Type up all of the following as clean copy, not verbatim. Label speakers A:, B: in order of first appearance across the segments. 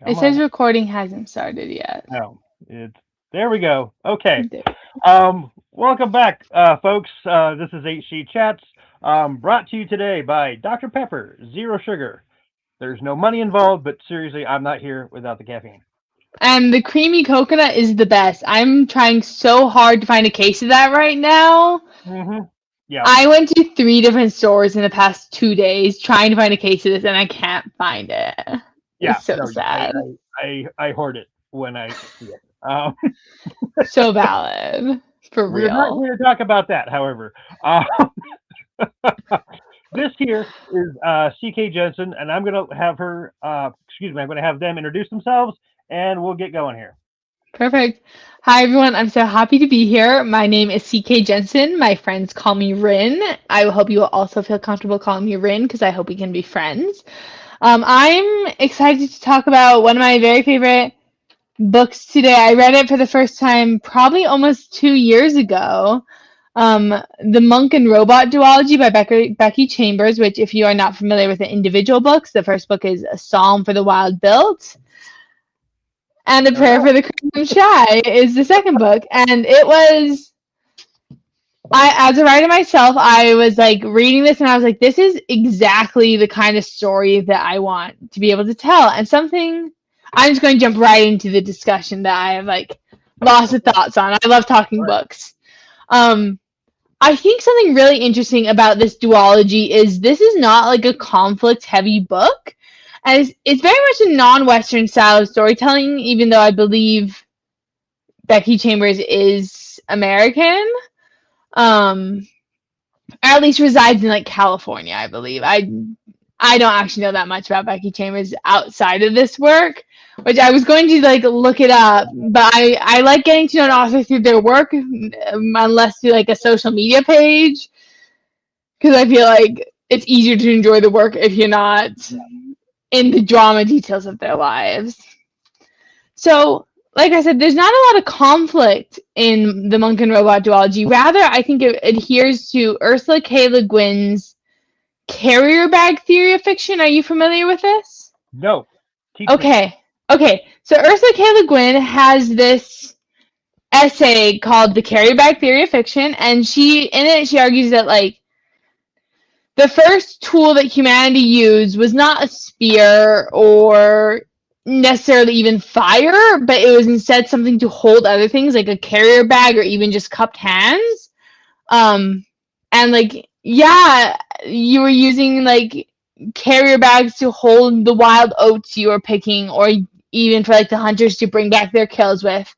A: It
B: Come
A: says
B: on.
A: recording hasn't started yet.
B: No, it's there we go. Okay.
A: There.
B: Welcome back, folks. This is HC Chats, brought to you today by Dr. Pepper, zero sugar. There's no money involved, but seriously, I'm not here without the caffeine.
A: And the creamy coconut is the best. I'm trying so hard to find a case of that right now.
B: Mm-hmm. Yeah,
A: I went to 3 different stores in the past 2 days trying to find a case of this, and I can't find it.
B: yeah.
A: It's so
B: No,
A: sad.
B: I hoard it when I see it.
A: So valid. For
B: We are not
A: real.
B: here to talk about that, however. Uh, this here is CK Jensen, and I'm going to have her, excuse me, I'm going to have them introduce themselves, and we'll get going here.
A: Perfect. Hi, everyone. I'm so happy to be here. My name is CK Jensen. My friends call me Rin. I hope you will also feel comfortable calling me Rin because I hope we can be friends. I'm excited to talk about one of my very favorite books today. I read it for the first time probably almost 2 years ago. The Monk and Robot duology by Becky Chambers, which, if you are not familiar with the individual books, the first book is A Psalm for the Wild Built, and A
B: All
A: Prayer
B: right.
A: for the Crimson Shy is the second book. And it was, as a writer myself, I was like reading this and I was like, this is exactly the kind of story that I want to be able to tell. And something, I'm just going to jump right into the discussion that I have like lots of
B: Okay.
A: thoughts on. I love talking
B: All right.
A: books. Um, I think something really interesting about this duology is this is not like a conflict heavy book. As it's very much a non-Western style of storytelling, even though I believe Becky Chambers is American. Um, or at least resides in like California, I believe. I don't actually know that much about Becky Chambers outside of this work, which I was going to like look it up, but I like getting to know an author through their work, unless through like a social media page, because I feel like it's easier to enjoy the work if you're not in the drama details of their lives. So, like I said, there's not a lot of conflict in the Monk and Robot duology. Rather, I think it adheres to Ursula K. Le Guin's carrier bag theory of fiction. Are you familiar with this?
B: No, teach me.
A: Okay. Okay. So Ursula K. Le Guin has this essay called The Carrier Bag Theory of Fiction, and she argues that like the first tool that humanity used was not a spear or necessarily even fire, but it was instead something to hold other things like a carrier bag or even just cupped hands. And like, yeah, you were using like carrier bags to hold the wild oats you were picking, or even for like the hunters to bring back their kills with.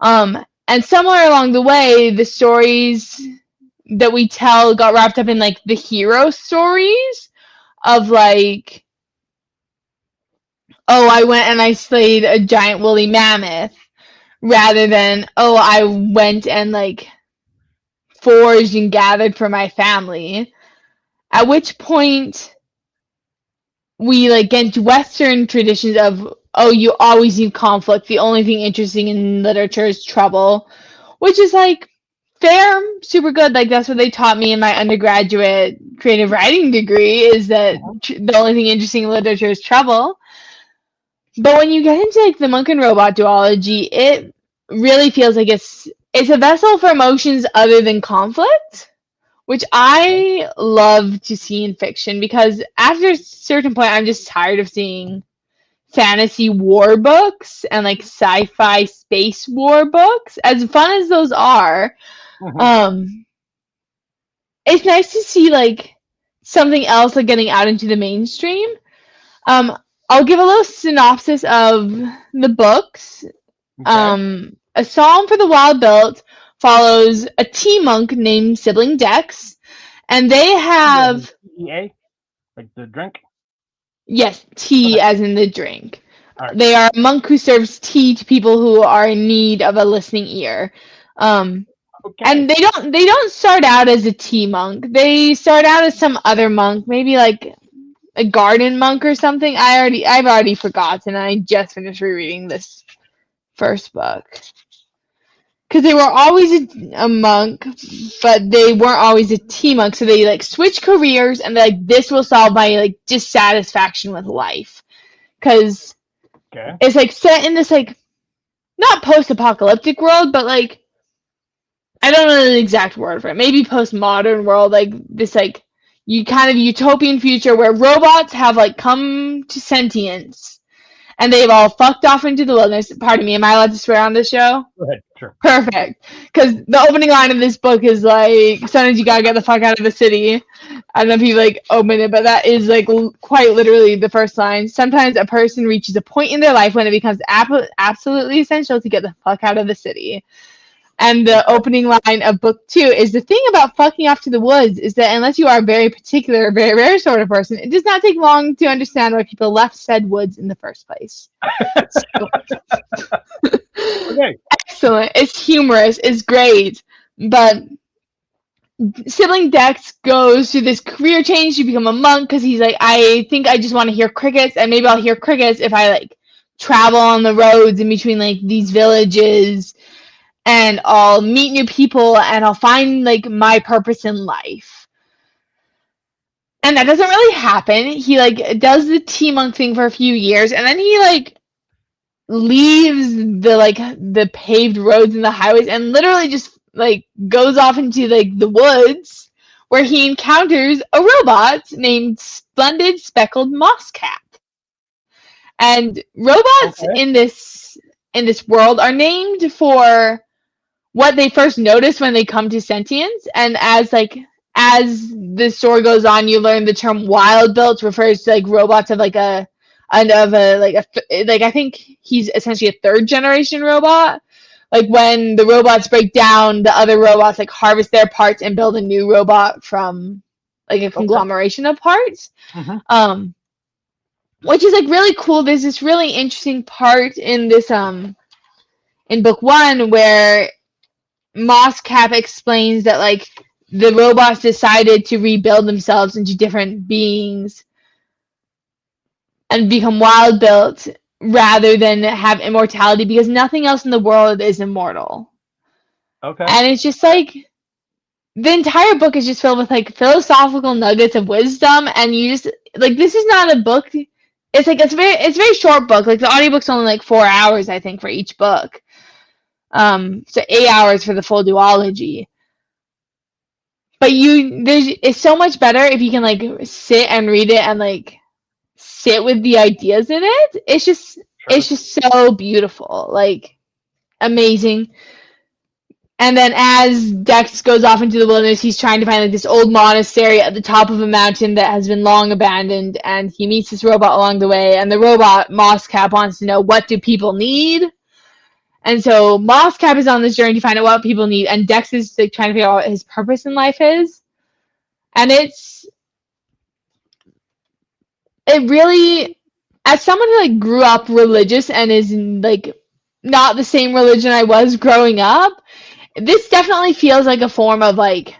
A: And somewhere along the way, the stories that we tell got wrapped up in like the hero stories of like, oh, I went and I slayed a giant woolly mammoth, rather than, oh, I went and like foraged and gathered for my family. At which point we like get into Western traditions of, oh, you always need conflict. The only thing interesting in literature is trouble, which is like fair, super good. Like that's what they taught me in my undergraduate creative writing degree, is that
B: Uh-huh.
A: the only thing interesting in literature is trouble. But when you get into like the Monk and Robot duology, it really feels like it's a vessel for emotions other than conflict, which
B: Okay.
A: I love to see in fiction, because after a certain point, I'm just tired of seeing fantasy war books and like sci-fi space war books. As fun as those are,
B: Hmm.
A: um, it's nice to see like something else like getting out into the mainstream. Um, I'll give a little synopsis of the books.
B: Okay.
A: A Psalm for the Wild Built follows a tea monk named Sibling Dex, and they
B: Yeah, the
A: have,
B: TEA, like the drink.
A: yes,
B: Okay.
A: tea as in the drink.
B: All right.
A: They are a monk who serves tea to people who are in need of a listening ear. Um,
B: Okay.
A: and they don't start out as a tea monk. They start out as some other monk, maybe like a garden monk or something. I've already forgotten. I just finished rereading this first book. Because they were always a monk, but they weren't always a tea monk. So they like switch careers, and they're like, this will solve my like dissatisfaction with life. Because
B: Okay.
A: It's like set in this like not post-apocalyptic world, but like I don't know the exact word for it. Maybe postmodern world, like this like you kind of utopian future where robots have like come to sentience and they've all fucked off into the wilderness. Pardon me, am I allowed to swear on this show?
B: Go ahead. Sure.
A: Perfect. Because the opening line of this book is like, sometimes you gotta get the fuck out of the city. I don't know if you like open it, but that is like quite literally the first line. Sometimes a person reaches a point in their life when it becomes absolutely essential to get the fuck out of the city. And the opening line of book 2 is the thing about fucking off to the woods is that unless you are a very particular, very rare sort of person, it does not take long to understand why people left said woods in the first place. So,
B: Okay.
A: excellent. It's humorous. It's great. But sibling Dex goes through this career change to become a monk because he's like, I think I just want to hear crickets, and maybe I'll hear crickets if I like travel on the roads in between like these villages, and I'll meet new people and I'll find like my purpose in life. And that doesn't really happen. He like does the T-monk thing for a few years, and then he like leaves the paved roads and the highways and literally just like goes off into like the woods where he encounters a robot named Splendid Speckled Mosscap. And robots
B: Okay.
A: in this world are named for what they first notice when they come to sentience. And as the story goes on, you learn the term wild built refers to like robots of like a I think he's essentially a third generation robot. Like when the robots break down, the other robots like harvest their parts and build a new robot from like a conglomeration of parts.
B: Mm-hmm.
A: Which is like really cool. There's this really interesting part in this in book 1 where Mosscap explains that like the robots decided to rebuild themselves into different beings and become wild built rather than have immortality because nothing else in the world is immortal.
B: Okay.
A: And it's just like the entire book is just filled with like philosophical nuggets of wisdom, and you just like this is not a book. It's like it's a very short book. Like the audiobook's only like 4 hours, I think, for each book. So 8 hours for the full duology. But it's so much better if you can like sit and read it and like sit with the ideas in it. It's just so beautiful, like amazing. And then as Dex goes off into the wilderness, he's trying to find like this old monastery at the top of a mountain that has been long abandoned, and he meets this robot along the way, and the robot Mosscap wants to know, what do people need? And so Mosscap is on this journey to find out what people need, and Dex is like trying to figure out what his purpose in life is. And it really, as someone who like grew up religious and is like not the same religion I was growing up, this definitely feels like a form of like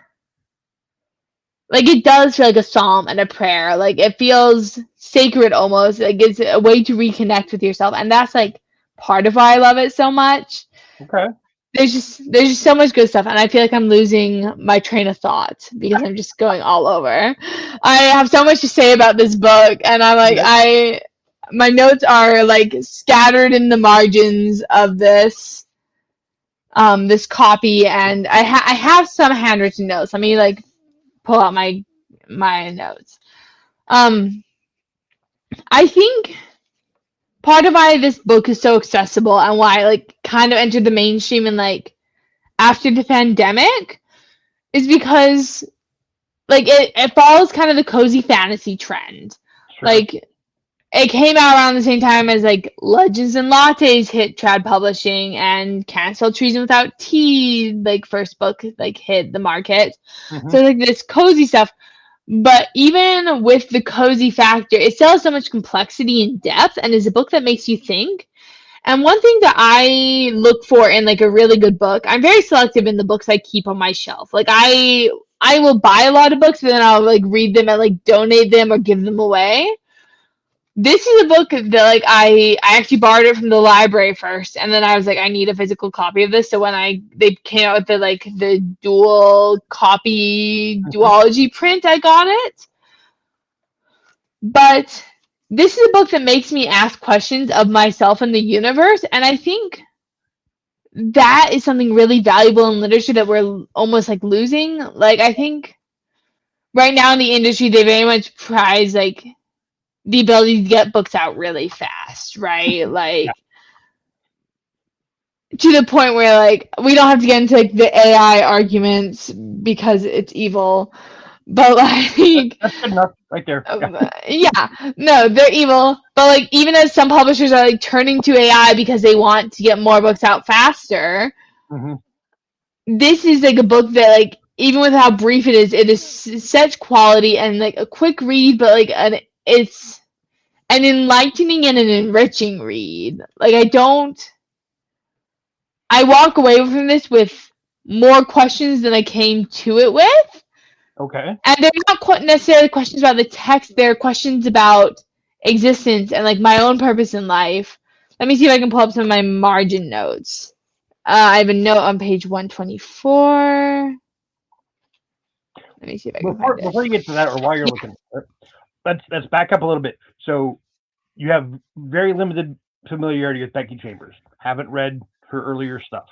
A: it does feel like a psalm and a prayer. Like it feels sacred almost. Like it's a way to reconnect with yourself, and that's like part of why I love it so much.
B: Okay.
A: There's just so much good stuff, and I feel like I'm losing my train of thought because I'm just going all over. I have so much to say about this book, and I'm like my notes are like scattered in the margins of this this copy, and I have some handwritten notes. Let me like pull out my notes. I think part of why this book is so accessible and why like kind of entered the mainstream and like after the pandemic is because like it follows kind of the cozy fantasy trend.
B: Sure.
A: Like it came out around the same time as like Legends and Lattes hit trad publishing, and Cancel Treason Without Tea, like first book like hit the market.
B: Mm-hmm.
A: So like this cozy stuff. But even with the cozy factor, it still has so much complexity and depth, and is a book that makes you think. And one thing that I look for in like a really good book, I'm very selective in the books I keep on my shelf. Like I will buy a lot of books, but then I'll like read them and like donate them or give them away. This is a book that like I actually borrowed it from the library first, and then I was like, I need a physical copy of this. So when they came out with the dual copy duology print, I got it. But this is a book that makes me ask questions of myself and the universe, and I think that is something really valuable in literature that we're almost like losing. Like, I think right now in the industry, they very much prize like the ability to get books out really fast, right? Like, to the point where like we don't have to get into like the AI arguments because it's evil, but like
B: That's good enough right there.
A: yeah, no, they're evil. But like even as some publishers are like turning to AI because they want to get more books out faster,
B: Mm-hmm.
A: this is like a book that like even with how brief it is such quality and like a quick read, but like it's an enlightening and an enriching read. Like I walk away from this with more questions than I came to it with.
B: Okay.
A: And they're not quite necessarily questions about the text, they're questions about existence and like my own purpose in life. Let me see if I can pull up some of my margin notes. I have a note on page 124. Let me see if I can find it.
B: Before you get to that, or while you're looking, let's back up a little bit. So you have very limited familiarity with Becky Chambers. Haven't read her earlier stuff.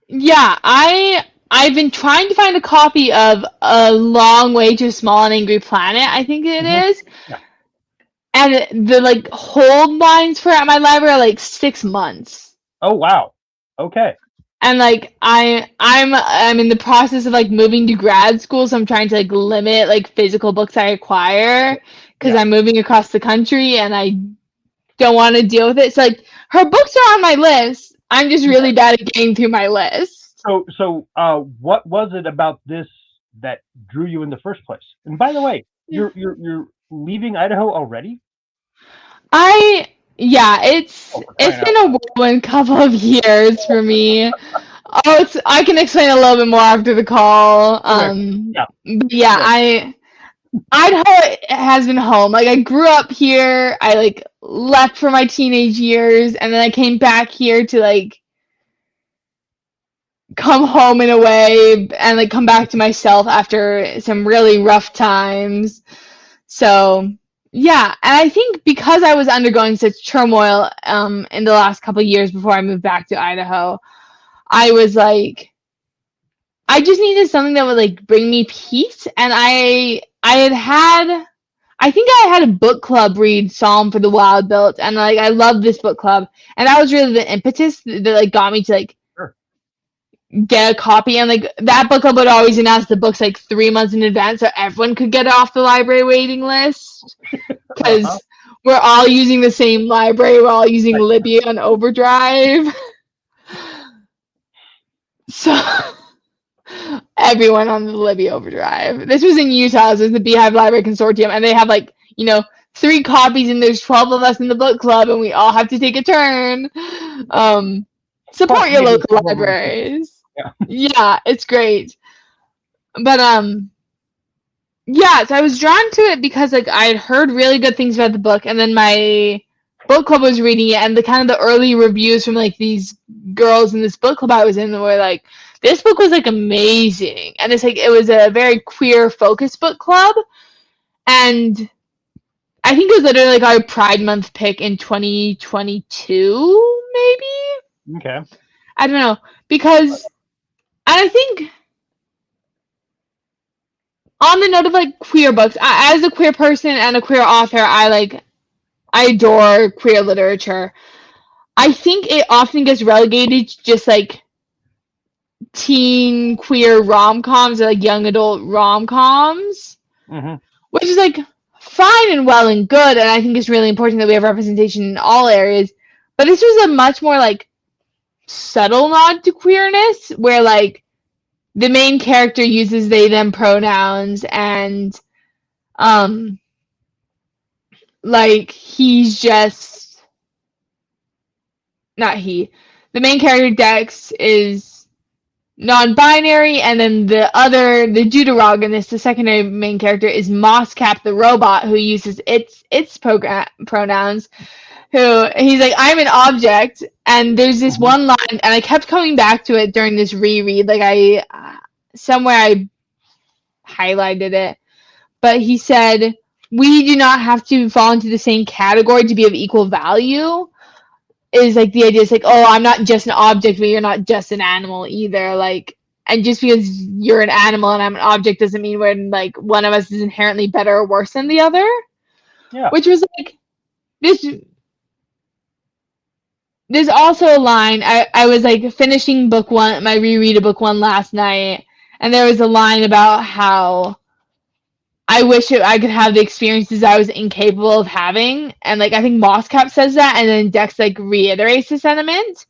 A: Yeah, I've been trying to find a copy of A Long Way to a Small and Angry Planet, I think it is.
B: Yeah.
A: And the like hold lines for it at my library are like 6 months.
B: Oh wow. Okay.
A: And like I'm in the process of like moving to grad school, so I'm trying to like limit like physical books I acquire because
B: Yeah.
A: I'm moving across the country and I don't want to deal with it. So like her books are on my list. I'm just really bad at getting through my list.
B: So what was it about this that drew you in the first place? And by the way, you're leaving Idaho already?
A: Yeah, it's been a whirlwind couple of years for me. Oh, I can explain a little bit more after the call.
B: Yeah.
A: But yeah, Idaho has been home. Like I grew up here. I like left for my teenage years, and then I came back here to like come home in a way and like come back to myself after some really rough times. So yeah, and I think because I was undergoing such turmoil in the last couple of years before I moved back to Idaho, I was like, I just needed something that would like bring me peace, and I think I had a book club read Psalm for the Wild Built, and like I loved this book club, and that was really the impetus that like got me to like get a copy. And like that book club would always announce the books like 3 months in advance, so everyone could get it off the library waiting list because we're all using the same library. We're all using Libby on Overdrive, so. Everyone on the Libby Overdrive. This was in Utah. This was the Beehive Library Consortium, and they have like 3 copies, and there's 12 of us in the book club, and we all have to take a turn. Support your local libraries. Yeah, it's great. But yeah, so I was drawn to it because like I had heard really good things about the book, and then my book club was reading it, and the kind of the early reviews from like these girls in this book club I was in were like, this book was like amazing, and it's like it was a very queer focused book club, and I think it was literally like our Pride Month pick in 2022, maybe.
B: Okay.
A: I don't know, because I think on the note of like queer books, as a queer person and a queer author, I adore queer literature. I think it often gets relegated to just like teen queer rom-coms or like young adult rom-coms, which is like fine and well and good, and I think it's really important that we have representation in all areas. But this was a much more like subtle nod to queerness, where like the main character uses they them pronouns, and like he's just not he. The main character Dex is non-binary, and then the deuteragonist, the secondary main character, is Mosscap the robot, who uses its pronouns. Who he's like, I'm an object, and there's this one line, and I kept coming back to it during this reread. Like I highlighted it, but he said, we do not have to fall into the same category to be of equal value. Is like the idea is like, oh, I'm not just an object, but you're not just an animal either. Like, and just because you're an animal and I'm an object doesn't mean we're like one of us is inherently better or worse than the other.
B: Yeah.
A: Which was like this. There's also a line. I was like finishing book one, my reread of book one last night, and there was a line about how I wish I could have the experiences I was incapable of having, and like I think Mosscap says that, and then Dex like reiterates the sentiment.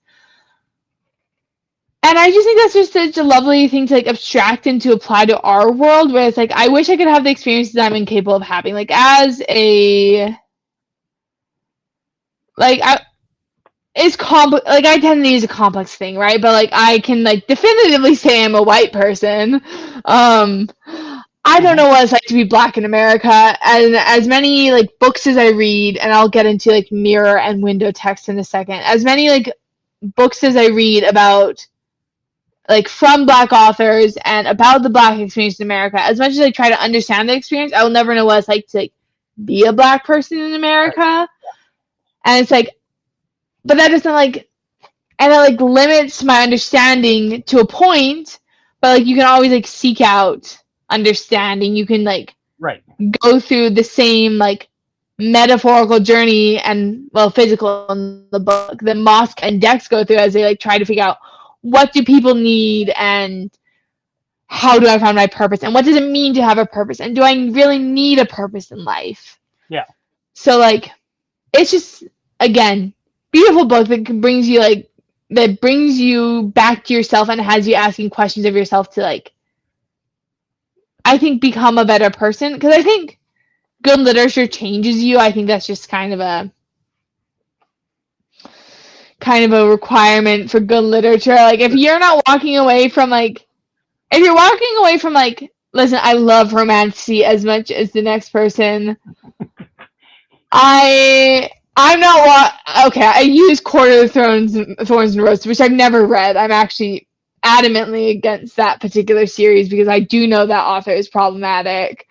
A: And I just think that's just such a lovely thing to like abstract and to apply to our world, where it's like I wish I could have the experiences I'm incapable of having. Like as a like I it's like identity is a complex thing, right? But like I can like definitively say I'm a white person. I don't know what it's like to be black in America, and as many like books as I read, and I'll get into like mirror and window text in a second. As many like books as I read about like from black authors and about the black experience in America, as much as I try to understand the experience, I will never know what it's like to like be a black person in America. Right. And it's like, but that doesn't like, and it like limits my understanding to a point, but like you can always like seek out understanding. You can like go through the same like metaphorical journey and well physical in the book that Mosk and Dex go through as they like try to figure out what do people need and how do I find my purpose and what does it mean to have a purpose and do I really need a purpose in life?
B: Yeah.
A: So like it's just again beautiful book that brings you like that brings you back to yourself and has you asking questions of yourself to like I think become a better person because I think good literature changes you. I think that's just kind of a requirement for good literature. Like if you're not walking away from like if you're walking away from like listen, I love romantasy as much as the next person. I'm not okay, I use Court of Thorns and Roses, which I've never read. I'm actually adamantly against that particular series because I do know that author is problematic.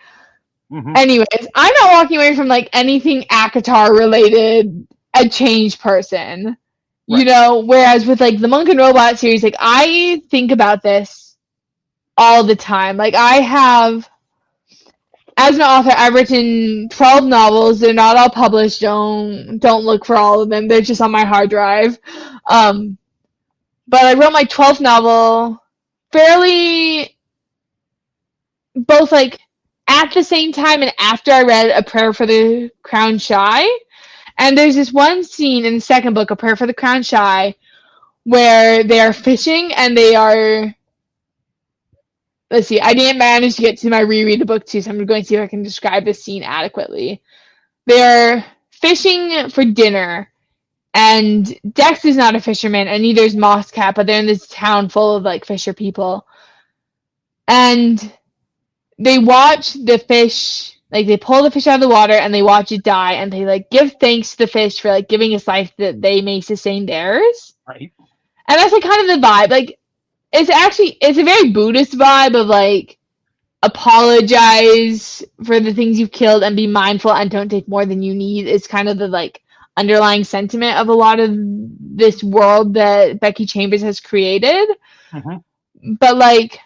A: Mm-hmm. Anyways, I'm not walking away from like anything ACOTAR related, a changed person. Right. You know, whereas with like the Monk and Robot series, like I think about this all the time. Like I have as an author, I've written 12 novels. They're not all published. Don't look for all of them. They're just on my hard drive. But I wrote my 12th novel fairly both like at the same time and after I read A Prayer for the Crown Shy. And there's this one scene in the second book, A Prayer for the Crown Shy, where they are fishing and they are... Let's see, I didn't manage to get to my reread the book too, so I'm going to see if I can describe this scene adequately. They're fishing for dinner, and Dex is not a fisherman, and neither is Mosscap, but they're in this town full of like fisher people. And they watch the fish, like they pull the fish out of the water and they watch it die, and they like give thanks to the fish for like giving us life that they may sustain theirs.
B: Right.
A: And that's like kind of the vibe. Like it's a very Buddhist vibe of like apologize for the things you've killed and be mindful and don't take more than you need. It's kind of the like underlying sentiment of a lot of this world that Becky Chambers has created. Mm-hmm. But like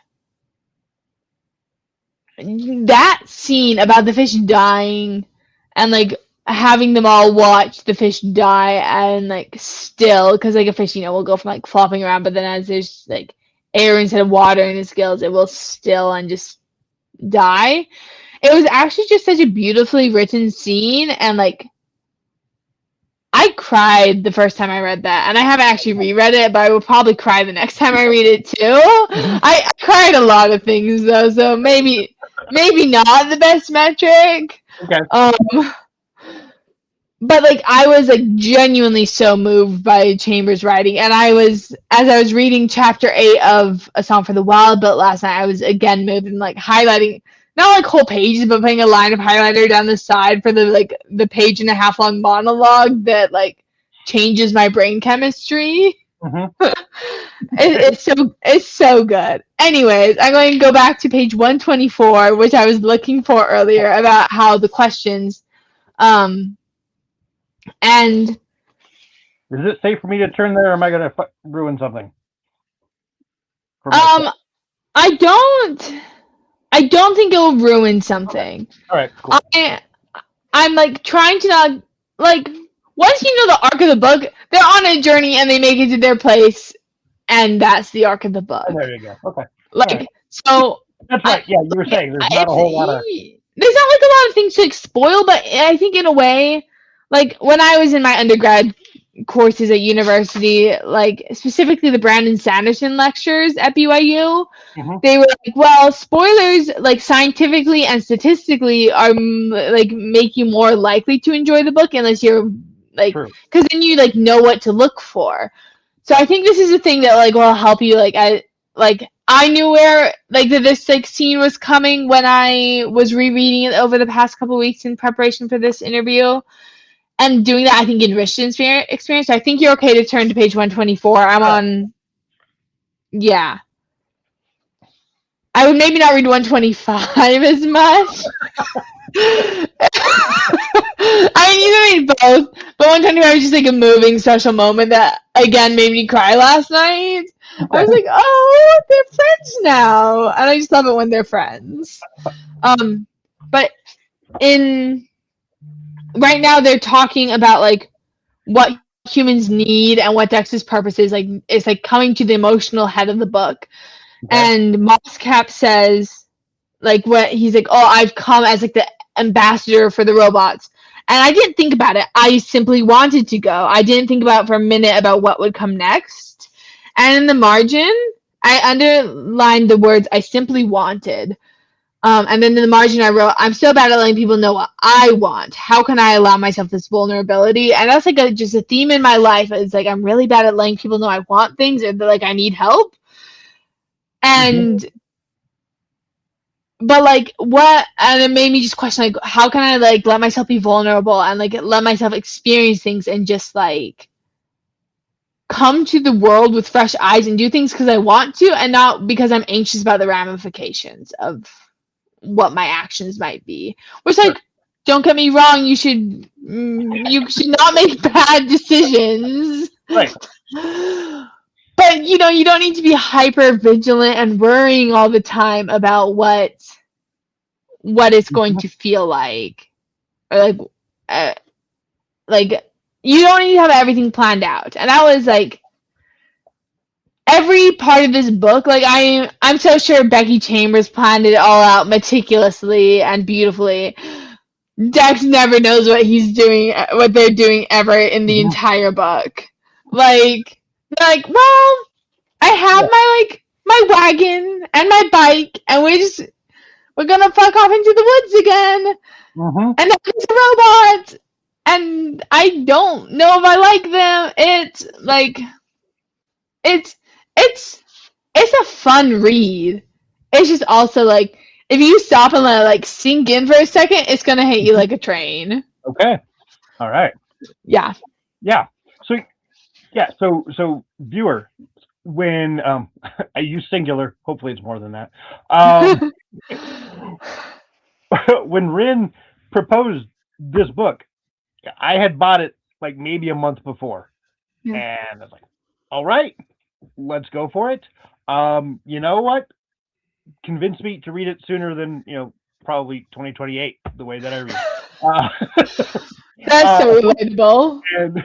A: that scene about the fish dying and like having them all watch the fish die and like still, because like a fish, you know, will go from like flopping around, but then as there's like air instead of water in its gills, it will still and just die. It was actually just such a beautifully written scene, and like I cried the first time I read that, and I haven't actually reread it, but I will probably cry the next time I read it too. I cried a lot of things though, so maybe not the best metric. Okay. But like I was like genuinely so moved by Chambers' writing, and as I was reading chapter 8 of A Song for the Wild Built last night, I was again moved and like highlighting not like whole pages, but putting a line of highlighter down the side for the page and a half long monologue that like changes my brain chemistry.
B: Mm-hmm.
A: It's so good. Anyways, I'm going to go back to page 124, which I was looking for earlier about how the questions, and
B: Is it safe for me to turn there, or am I going to ruin something for myself?
A: um, I don't think it will ruin
B: Okay.
A: something.
B: All right. Cool.
A: I'm like trying to not like once you know the arc of the book, they're on a journey and they make it to their place, and that's the arc of the
B: And
A: book.
B: there you go. Okay. All right.
A: Like so,
B: That's
A: I
B: right. Yeah, you were saying there's not a
A: it's
B: whole lot of.
A: there's not like a lot of things to like spoil, but I think in a way, like when I was in my undergrad courses at university, like specifically the Brandon Sanderson lectures at BYU,
B: Mm-hmm.
A: they were like, well, spoilers, like scientifically and statistically, are like make you more likely to enjoy the book unless you're like,
B: True.
A: because then you like know what to look for. So I think this is a thing that like will help you. I knew where like this like scene was coming when I was rereading it over the past couple weeks in preparation for this interview. And doing that, I think, enriched the experience. So I think you're okay to turn to page 124. I'm
B: All right.
A: on, yeah. I would maybe not read 125 as much. I mean, you can read both, but 125 was just like a moving special moment that again made me cry last night. I
B: Okay.
A: was like, oh, they're friends now, and I just love it when they're friends. But in right now they're talking about like what humans need and what Dex's purpose is. Like it's like coming to the emotional head of the book,
B: Okay.
A: and Mosscap says like what he's like, oh, I've come as like the ambassador for the robots. And I didn't think about it. I simply wanted to go. I didn't think about it for a minute about what would come next. And in the margin, I underlined the words I simply wanted. And then in the margin, I wrote, I'm so bad at letting people know what I want. How can I allow myself this vulnerability? And that's like just a theme in my life. It's like I'm really bad at letting people know I want things or that, like I need help.
B: Mm-hmm.
A: And but like what, and it made me just question like how can I like let myself be vulnerable and like let myself experience things and just like come to the world with fresh eyes and do things because I want to and not because I'm anxious about the ramifications of what my actions might be. Which
B: Sure.
A: like don't get me wrong, you should not make bad decisions.
B: Right.
A: But you know, you don't need to be hyper vigilant and worrying all the time about what it's going
B: Mm-hmm.
A: to feel like, or uh, like you don't need to have everything planned out. And that was like every part of this book. Like I'm so sure Becky Chambers planned it all out meticulously and beautifully. Dex never knows what he's doing, what they're doing ever in the
B: Mm-hmm.
A: entire book. Like they're like, well, I have
B: Yeah.
A: my wagon and my bike, and we're gonna fuck off into the woods again.
B: Mm-hmm.
A: And there's a robot, and I don't know if I like them. It's like it's it's it's a fun read. It's just also like if you stop and let it like sink in for a second, it's gonna hit you like a train.
B: Okay. All right.
A: Yeah.
B: Yeah. So yeah. So viewer, when I use singular, hopefully it's more than that. When Rin proposed this book, I had bought it like maybe a month before,
A: Yeah.
B: and I was like, "All right, let's go for it." You know what? Convinced me to read it sooner than probably 2028. The way that I read,
A: That's
B: uh,
A: so relatable.
B: and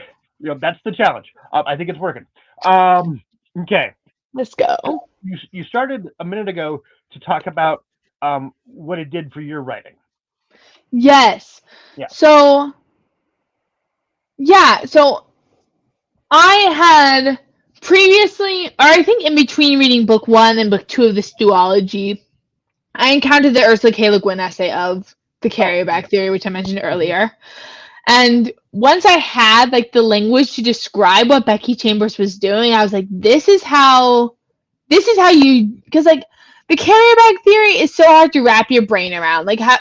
B: that's the challenge. I think it's working. Okay,
A: Let's go.
B: you started a minute ago to talk about what it did for your writing.
A: Yes.
B: Yeah.
A: So yeah, so I had previously, or I think in between reading book 1 and book 2 of this duology, I encountered the Ursula K. Le Guin essay of the
B: Oh.
A: carrier bag theory, which I mentioned
B: Mm-hmm.
A: earlier. And once I had like the language to describe what Becky Chambers was doing, I was like, this is how you, because like the carrier bag theory is so hard to wrap your brain around. Like how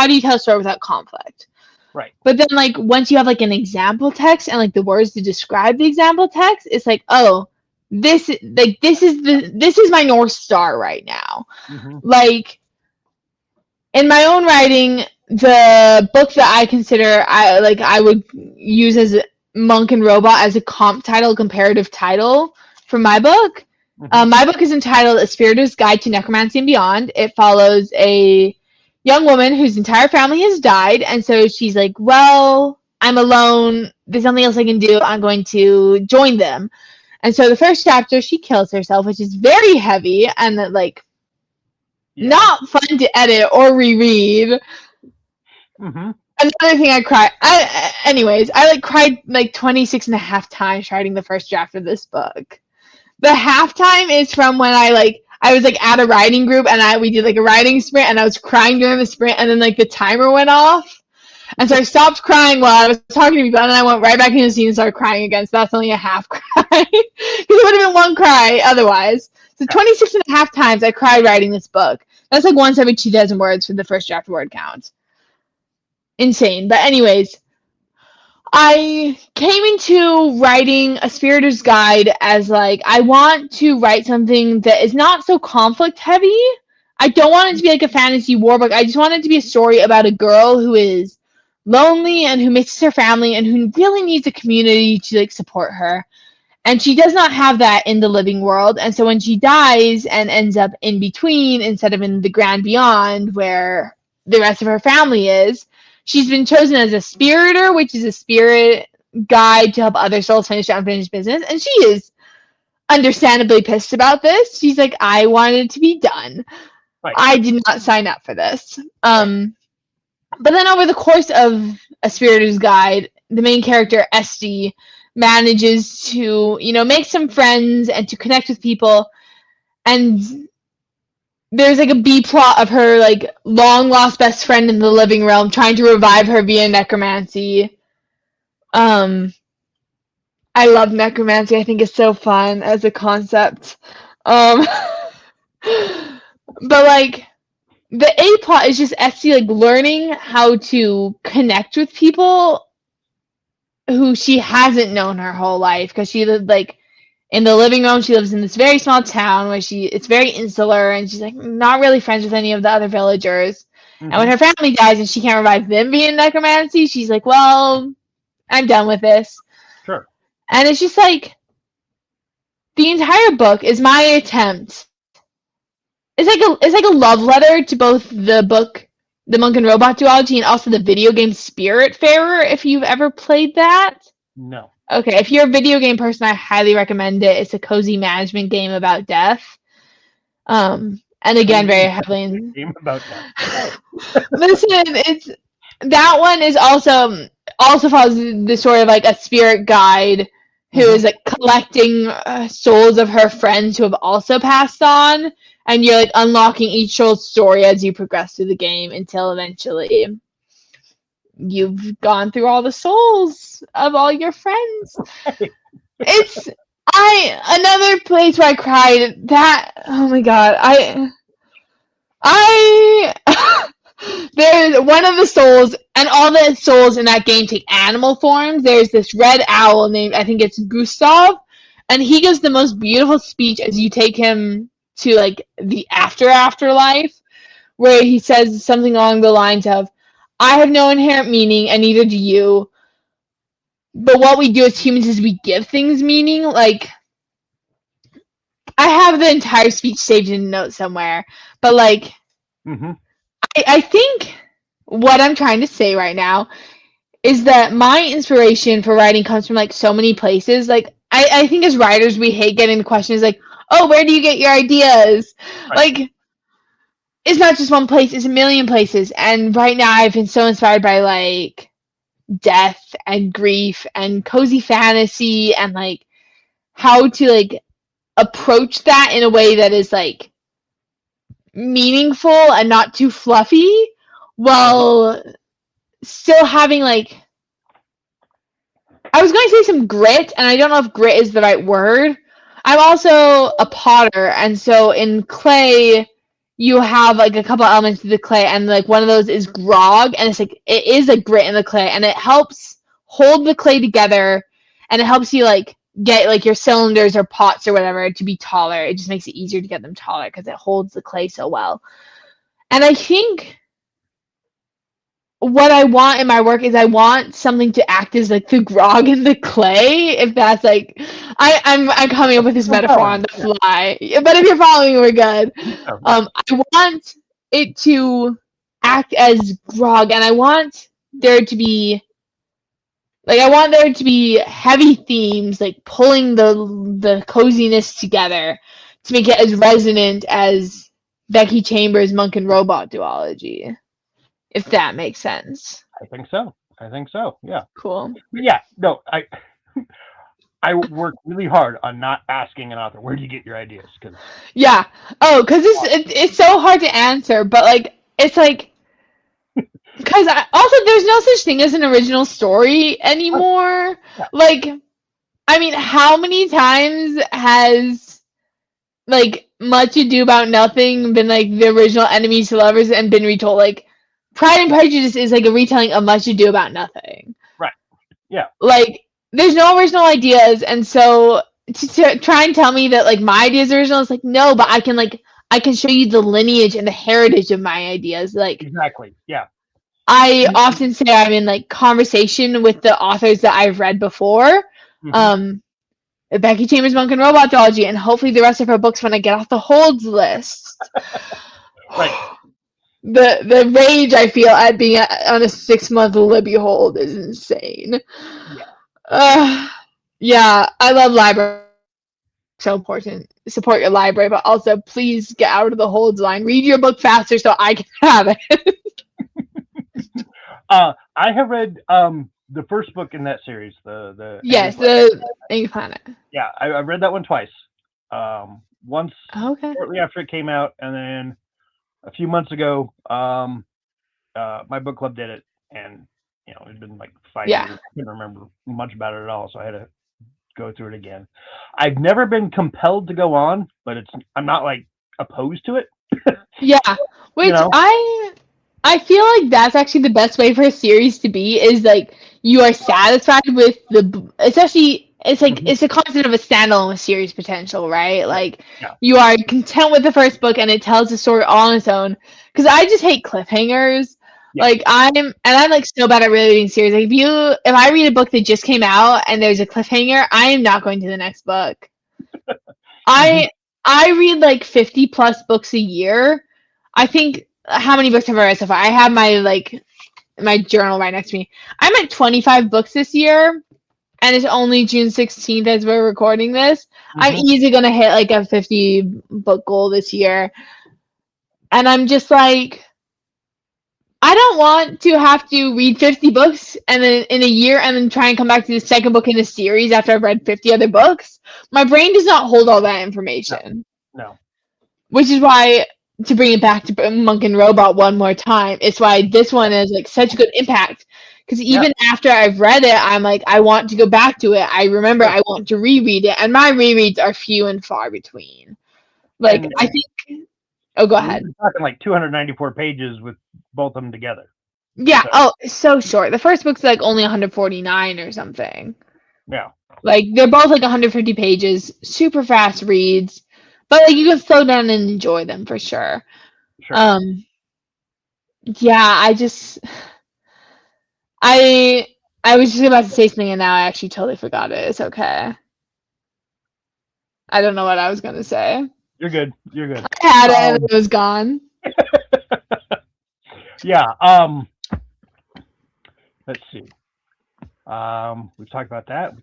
A: do you tell a story without conflict?
B: Right.
A: But then like once you have like an example text and like the words to describe the example text, it's like, oh, this is my North Star right now.
B: Mm-hmm.
A: Like, in my own writing, the book that I consider I would use as Monk and Robot as a comparative title for my book.
B: Mm-hmm.
A: My book is entitled A Spiritus Guide to Necromancy and Beyond. It follows a young woman whose entire family has died, and so she's like, well, I'm alone. There's nothing else I can do. I'm going to join them. And so the first chapter, she kills herself, which is very heavy and not fun to edit or reread.
B: Mm-hmm.
A: Another thing I cried. I cried 26 and a half times writing the first draft of this book. The halftime is from when I was at a writing group and we did a writing sprint and I was crying during the sprint and then the timer went off. And so I stopped crying while I was talking to people and then I went right back into the scene and started crying again. So that's only a half cry. Because it would have been one cry otherwise. So 26 and a half times I cried writing this book. That's once every 2,000 words for the first draft word count. Insane. But anyways, I came into writing A Spiritus Guide as I want to write something that is not so conflict heavy. I don't want it to be a fantasy war book. I just want it to be a story about a girl who is lonely and who misses her family and who really needs a community to support her. And she does not have that in the living world. And so when she dies and ends up in between instead of in the grand beyond where the rest of her family is, she's been chosen as a spiriter, which is a spirit guide to help other souls finish their unfinished business. And she is understandably pissed about this. She's like, I wanted to be done. Right. I did not sign up for this. But then over the course of A Spiritus Guide, the main character, Esty, manages to, make some friends and to connect with people. And there's a B plot of her long lost best friend in the living realm trying to revive her via necromancy. I love necromancy. I think it's so fun as a concept. But the A plot is just Esty learning how to connect with people who she hasn't known her whole life because she lived in the living room. She lives in this very small town where it's very insular and she's not really friends with any of the other villagers. Mm-hmm. And when her family dies and she can't revive them via necromancy, she's like, well, I'm done with this.
B: Sure.
A: And it's just the entire book is my attempt. It's like a love letter to both the book, the Monk and Robot duology, and also the video game Spiritfarer, if you've ever played that.
B: No.
A: Okay, if you're a video game person, I highly recommend it. It's a cozy management game about death. And again, very heavily in
B: game about death.
A: Listen, that one is also follows the story of a spirit guide who is collecting souls of her friends who have also passed on, and you're unlocking each soul's story as you progress through the game until eventually you've gone through all the souls of all your friends. It's another place where I cried. Oh my god, there's one of the souls, and all the souls in that game take animal forms. There's this red owl named, I think it's Gustav, and he gives the most beautiful speech as you take him to the afterlife, where he says something along the lines of, I have no inherent meaning, and neither do you. But what we do as humans is we give things meaning. I have the entire speech saved in a note somewhere. But
B: mm-hmm.
A: I think what I'm trying to say right now is that my inspiration for writing comes from so many places. I think as writers we hate getting the questions oh, where do you get your ideas? Right. It's not just one place, it's a million places. And right now I've been so inspired by death and grief and cozy fantasy and how to approach that in a way that is meaningful and not too fluffy while still having I was going to say some grit, and I don't know if grit is the right word. I'm also a potter, and so in clay you have a couple elements of the clay, and one of those is grog, and it's it is a grit in the clay, and it helps hold the clay together, and it helps you get like your cylinders or pots or whatever to be taller. It just makes it easier to get them taller because it holds the clay so well. And I think what I want in my work is I want something to act as like the grog in the clay. If that's like, I'm coming up with this metaphor on the fly, but if you're following, we're good. I want it to act as grog, and I want there to be heavy themes like pulling the coziness together to make it as resonant as Becky Chambers' Monk and Robot duology. If that makes sense.
B: I think so. Yeah.
A: Cool.
B: Yeah. No, I work really hard on not asking an author, where do you get your ideas?
A: Yeah. Oh, because it's so hard to answer, but like it's like because also there's no such thing as an original story anymore.
B: Yeah.
A: Like, I mean, how many times has like Much Ado About Nothing been like the original Enemies to Lovers and been retold? Like, Pride and Prejudice is like a retelling of Much Ado About Nothing.
B: Right. Yeah.
A: Like, there's no original ideas, and so to try and tell me that like my ideas are original is like no, but I can show you the lineage and the heritage of my ideas. Like,
B: exactly. Yeah.
A: I often say I'm in like conversation with the authors that I've read before. Becky Chambers' Monk and Robot duology, and hopefully the rest of her books when I get off the holds list.
B: Right.
A: The rage I feel at being on a 6-month Libby hold is insane. Yeah, I love library. So important. Support your library, but also please get out of the holds line. Read your book faster so I can have it.
B: I have read the first book in that series, the
A: Angry Planet.
B: Yeah, I read that one twice. Once shortly after it came out, and then a few months ago, my book club did it, and it'd been like 5 years. I couldn't remember much about it at all, so I had to go through it again. I've never been compelled to go on, but I'm not like opposed to it.
A: Yeah, which I feel like that's actually the best way for a series to be, is like you are satisfied with especially it's like it's a concept of a standalone series potential, right? Like you are content with the first book and it tells the story all on its own. Because I just hate cliffhangers. Yeah. Like I'm like so bad at reading series. Like if I read a book that just came out and there's a cliffhanger, I am not going to the next book. I read like 50 plus books a year. I think how many books have I read so far? I have my journal right next to me. I'm at 25 books this year, and it's only June 16th as we're recording this. I'm easily gonna hit like a 50 book goal this year, and I'm just like, I don't want to have to read 50 books and then in a year and then try and come back to the second book in the series after I've read 50 other books. My brain does not hold all that information.
B: No.
A: Which is why, to bring it back to Monk and Robot one more time, it's why this one has like such a good impact. Because even after I've read it, I'm like, I want to go back to it. I remember I want to reread it, and my rereads are few and far between. Like, I think. Oh, go ahead.
B: We're talking like 294 pages with both of them together.
A: Yeah. So. Oh, it's so short. The first book's like only 149 or something.
B: Yeah.
A: Like they're both like 150 pages, super fast reads, but like you can slow down and enjoy them for sure.
B: Sure.
A: Yeah, I was just about to say something and now I actually totally forgot it. It's okay. I don't know what I was gonna say.
B: You're good.
A: I had it and it was gone.
B: Yeah. Let's see. We've talked about that.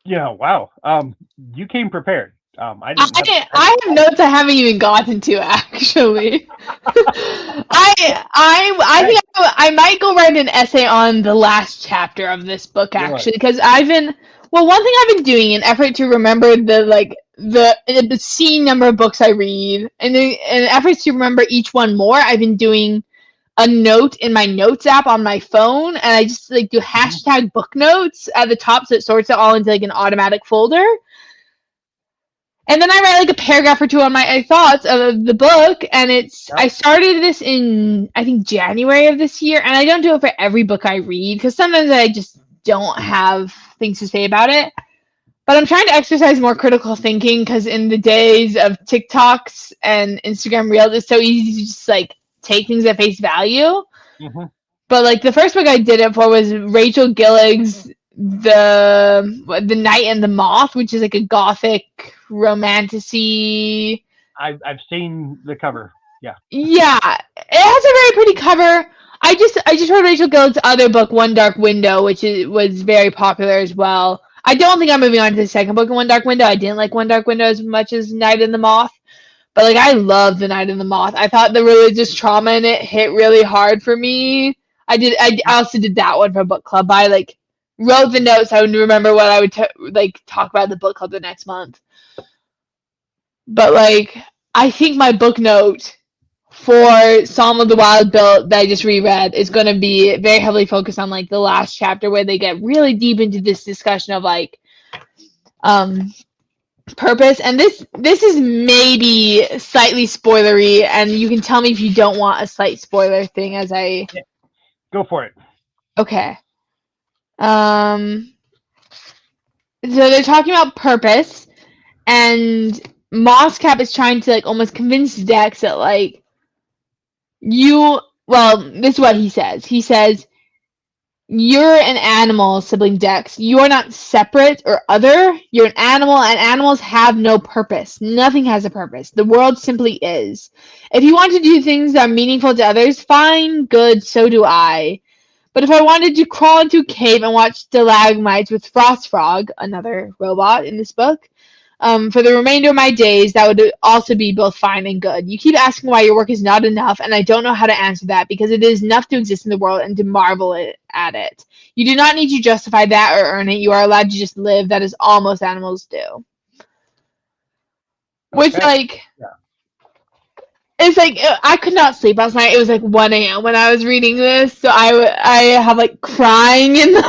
B: Yeah. Wow. You came prepared. I
A: have notes I haven't even gotten to actually. I think I might go write an essay on the last chapter of this book actually, because one thing I've been doing in effort to remember the obscene number of books I read, and in efforts to remember each one more, I've been doing a note in my notes app on my phone, and I just like do hashtag book notes at the top so it sorts it all into like an automatic folder. And then I write like a paragraph or two on my thoughts of the book, and I started this in I think January of this year, and I don't do it for every book I read because sometimes I just don't have things to say about it. But I'm trying to exercise more critical thinking because in the days of TikToks and Instagram Reels, it's so easy to just like take things at face value.
B: Mm-hmm.
A: But like the first book I did it for was Rachel Gillig's the Night and the Moth, which is like a gothic romantasy.
B: I've seen the cover. Yeah.
A: Yeah, it has a very pretty cover. I just read Rachel Gillig's other book, One Dark Window, which was very popular as well. I don't think I'm moving on to the second book of One Dark Window. I didn't like One Dark Window as much as Night and the Moth, but like I love The Night and the Moth. I thought the religious trauma in it hit really hard for me. I also did that one for book club. I like wrote the notes. I would remember what I would like talk about in the book club the next month. But like I think my book note for Psalm of the Wild Built that I just reread is going to be very heavily focused on like the last chapter where they get really deep into this discussion of like purpose. And this is maybe slightly spoilery, and you can tell me if you don't want a slight spoiler thing as I
B: Go for it.
A: okay. So they're talking about purpose, and Mosscap is trying to like almost convince Dex that like this is what he says. He says, you're an animal, sibling Dex. You are not separate or other. You're an animal, and animals have no purpose. Nothing has a purpose. The world simply is. If you want to do things that are meaningful to others, fine, good, so do I. But if I wanted to crawl into a cave and watch stalagmites with Frost Frog, another robot in this book, for the remainder of my days, that would also be both fine and good. You keep asking why your work is not enough, and I don't know how to answer that, because it is enough to exist in the world and to marvel at it. You do not need to justify that or earn it. You are allowed to just live. That is all most animals do. Which, like, it's like, I could not sleep last night. It was like 1 a.m. when I was reading this, so I have, like, crying in the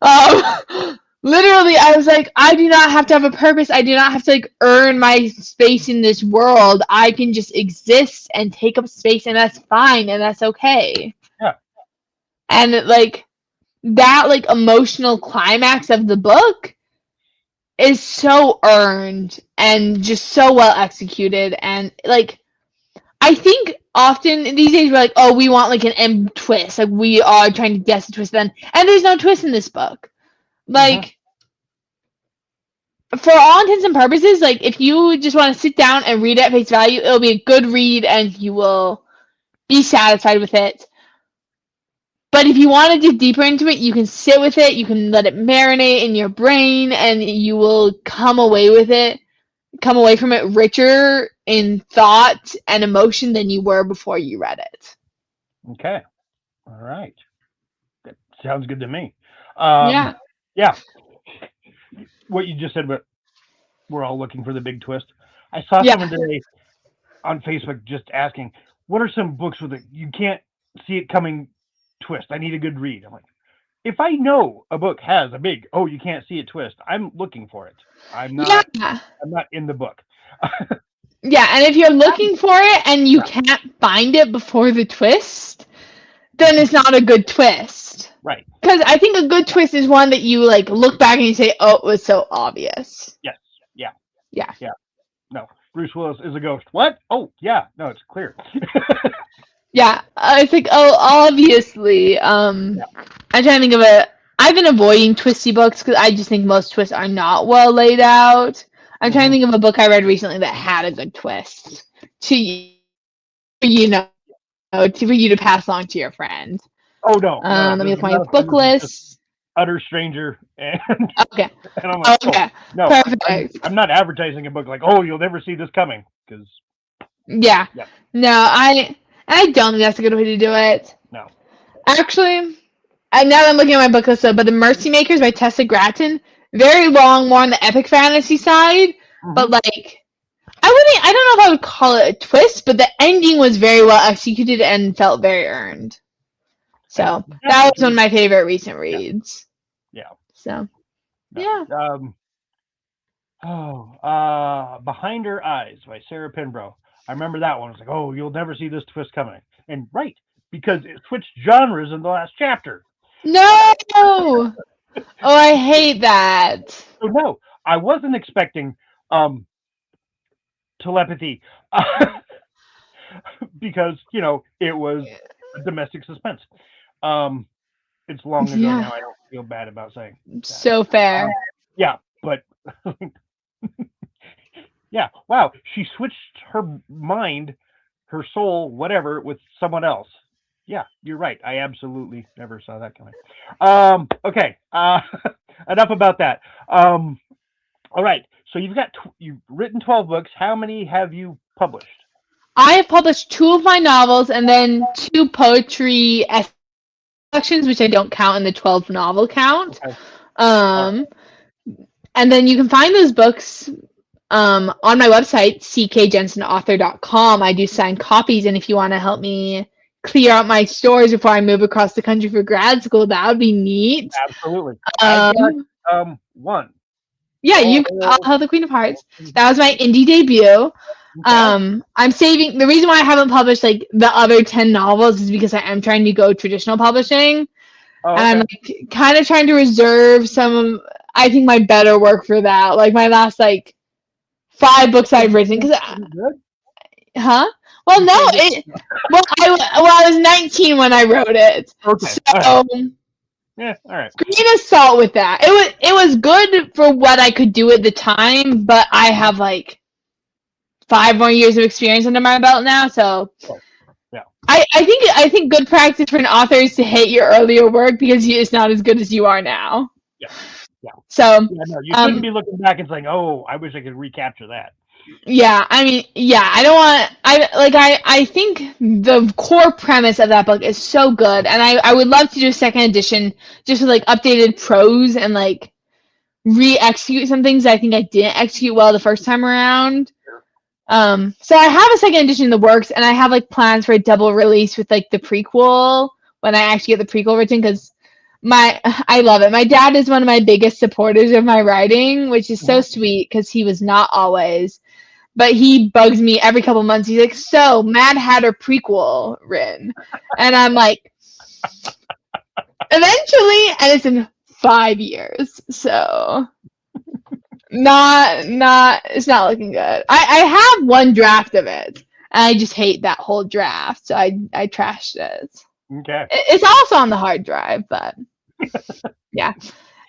A: margin. Literally, I was like, I do not have to have a purpose. I do not have to like earn my space in this world. I can just exist and take up space, and that's fine, and that's okay.
B: Yeah.
A: And like that, like emotional climax of the book is so earned and just so well executed. And like, I think often these days we're like, oh, we want like an M twist, like we are trying to guess a twist. Then, and there's no twist in this book. Like, for all intents and purposes, like, if you just want to sit down and read it at face value, it'll be a good read and you will be satisfied with it. But if you want to dig deeper into it, you can sit with it, you can let it marinate in your brain, and you will come away from it richer in thought and emotion than you were before you read it.
B: Okay. All right. That sounds good to me.
A: Yeah.
B: What you just said, but we're all looking for the big twist. I saw someone today on Facebook just asking, what are some books with you can't see it coming twist? I need a good read. I'm like, if I know a book has a big, you can't see it twist, I'm looking for it. I'm not in the book.
A: Yeah, and if you're looking for it and you can't find it before the twist, then it's not a good twist.
B: Right.
A: Because I think a good twist is one that you like look back and you say, "Oh, it was so obvious."
B: Yes. Yeah.
A: Yeah.
B: Yeah. No, Bruce Willis is a ghost. What? Oh, yeah. No, it's clear.
A: Yeah, it's like, oh, obviously. I'm trying to think of I've been avoiding twisty books because I just think most twists are not well laid out. I'm trying to think of a book I read recently that had a good twist for you to pass along to your friend.
B: Oh no!
A: Let me look at my book list.
B: Utter stranger, and
A: okay.
B: And I'm like,
A: okay,
B: no,
A: perfect.
B: I'm not advertising a book like, oh, you'll never see this coming, because.
A: Yeah. No, I don't think that's a good way to do it.
B: No.
A: Actually, now that I'm looking at my book list, but The Mercy Makers by Tessa Gratton, very long, more on the epic fantasy side, but like, I don't know if I would call it a twist, but the ending was very well executed and felt very earned. So that was one of my favorite recent reads.
B: Yeah.
A: So,
B: yeah. Behind Her Eyes by Sarah Pinbrough. I remember that one. I was like, oh, you'll never see this twist coming. And right, because it switched genres in the last chapter.
A: No. Oh, I hate that.
B: So no, I wasn't expecting telepathy because it was a domestic suspense. Um, it's long ago
A: Yeah.
B: now. I don't feel bad about saying that.
A: So fair.
B: Yeah, but yeah, wow, she switched her mind, her soul, whatever, with someone else. Yeah, you're right. I absolutely never saw that coming. Okay, enough about that. All right, so you've written 12 books. How many have you published?
A: I have published 2 of my novels and then 2 poetry collections, which I don't count in the 12 novel count.
B: Okay, all right,
A: Um, and then you can find those books on my website, ckjensenauthor.com. I do sign copies, and if you want to help me clear out my stores before I move across the country for grad school, that would be neat.
B: absolutely. I've got
A: Um,
B: one.
A: yeah,
B: Oh,
A: I'll have the Queen of Hearts. That was my indie debut.
B: okay.
A: I'm saving the reason why I haven't published like the other 10 novels is because I am trying to go traditional publishing.
B: Oh,
A: And I'm
B: okay.
A: like kind of trying to reserve some of I think my better work for that. Like my last like 5 books I've written because
B: Good.
A: huh? Well,
B: You
A: no,
B: saved it.
A: I was 19 when I wrote it,
B: Okay. All right.
A: so
B: Yeah. All right.
A: grain of salt with that. It was good for what I could do at the time, but I have like 5 more years of experience under my belt now, so
B: Oh, yeah.
A: I think good practice for an author is to hate your earlier work because it's not as good as you are now.
B: Yeah. Yeah.
A: So,
B: Yeah. No, you shouldn't
A: um,
B: be looking back and saying, "Oh, I wish I could recapture that."
A: yeah, I mean, yeah, I don't want I think the core premise of that book is so good, and I would love to do a second edition just with like updated prose and like re-execute some things I think I didn't execute well the first time around. So I have a second edition in the works, and I have like plans for a double release with like the prequel when I actually get the prequel written because I love it. My dad is one of my biggest supporters of my writing, which is so
B: Mhm.
A: sweet because he was not always. But he bugs me every couple months. He's like, "So, Mad Hatter prequel written," and I'm like, "Eventually," and it's in 5 years, so it's not looking good. I have one draft of it, and I just hate that whole draft, so I trashed it.
B: Okay.
A: It's also on the hard drive, but yeah.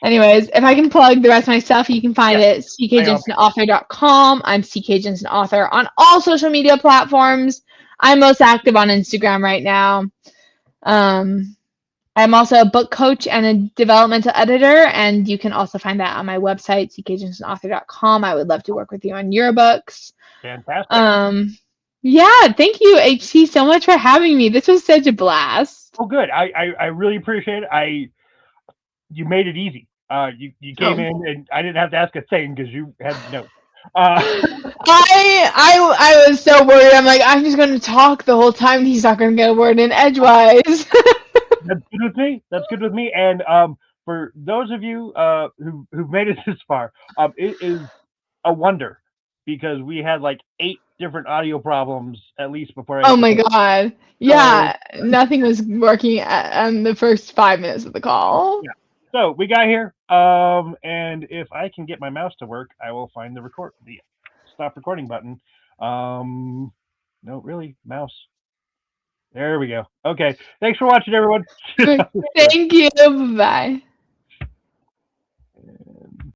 A: Anyways, if I can plug the rest of my stuff, you can find
B: Yeah.
A: it at
B: By all means.
A: ckjensenauthor.com. I'm ckjensenauthor on all social media platforms. I'm most active on Instagram right now. Um, I'm also a book coach and a developmental editor, and you can also find that on my website, ckjensenauthor.com. I would love to work with you on your books.
B: Fantastic.
A: Um, yeah, thank you, HC, so much for having me. This was such a blast.
B: Oh, good. I really appreciate it. You made it easy. You came
A: Oh.
B: in and I didn't have to ask a thing because you had notes. Uh,
A: I was so worried. I'm like, I'm just gonna talk the whole time. He's not gonna get a word in edgewise.
B: That's good with me. That's good with me. And for those of you who've made it this far, it is a wonder because we had like 8 different audio problems at least before I
A: Oh
B: hit the
A: my
B: play.
A: god.
B: So
A: Yeah, nothing was working on the first 5 minutes of the call.
B: yeah. So we got here. And if I can get my mouse to work, I will find the stop recording button. No, really, mouse. There we go. Okay. Thanks for watching, everyone.
A: Thank you. Bye.